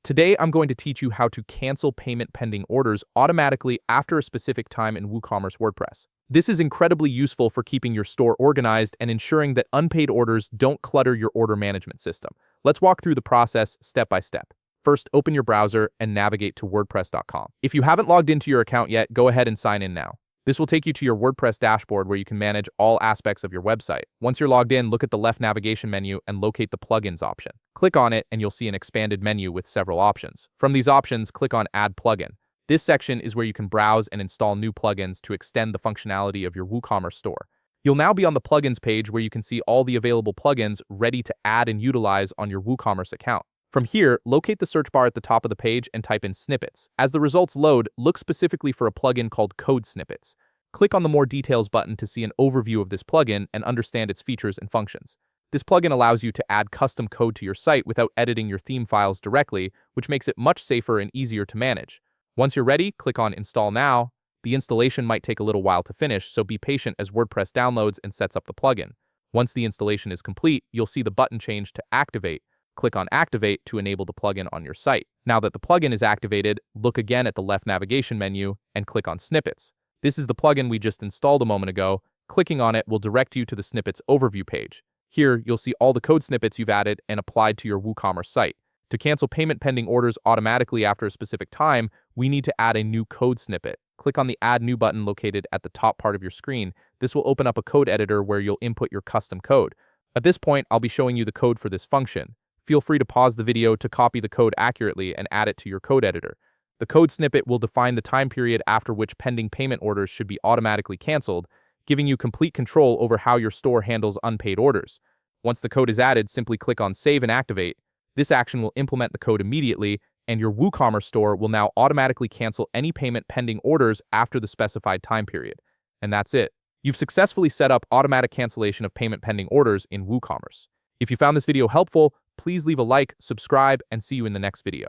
Today, I'm going to teach you how to cancel payment pending orders automatically after a specific time in WooCommerce WordPress. This is incredibly useful for keeping your store organized and ensuring that unpaid orders don't clutter your order management system. Let's walk through the process step by step. First, open your browser and navigate to WordPress.com. If you haven't logged into your account yet, go ahead and sign in now. This will take you to your WordPress dashboard where you can manage all aspects of your website. Once you're logged in, look at the left navigation menu and locate the plugins option. Click on it and you'll see an expanded menu with several options. From these options, click on Add Plugin. This section is where you can browse and install new plugins to extend the functionality of your WooCommerce store. You'll now be on the plugins page where you can see all the available plugins ready to add and utilize on your WooCommerce account. From here, locate the search bar at the top of the page and type in snippets. As the results load, look specifically for a plugin called Code Snippets. Click on the More Details button to see an overview of this plugin and understand its features and functions. This plugin allows you to add custom code to your site without editing your theme files directly, which makes it much safer and easier to manage. Once you're ready, click on Install Now. The installation might take a little while to finish, so be patient as WordPress downloads and sets up the plugin. Once the installation is complete, you'll see the button change to Activate. Click on Activate to enable the plugin on your site. Now that the plugin is activated, look again at the left navigation menu and click on Snippets. This is the plugin we just installed a moment ago. Clicking on it will direct you to the Snippets overview page. Here, you'll see all the code snippets you've added and applied to your WooCommerce site. To cancel payment pending orders automatically after a specific time, we need to add a new code snippet. Click on the Add New button located at the top part of your screen. This will open up a code editor where you'll input your custom code. At this point, I'll be showing you the code for this function. Feel free to pause the video to copy the code accurately and add it to your code editor. The code snippet will define the time period after which pending payment orders should be automatically canceled, giving you complete control over how your store handles unpaid orders. Once the code is added, simply click on Save and Activate. This action will implement the code immediately, and your WooCommerce store will now automatically cancel any payment pending orders after the specified time period. And that's it. You've successfully set up automatic cancellation of payment pending orders in WooCommerce. If you found this video helpful, please leave a like, subscribe, and see you in the next video.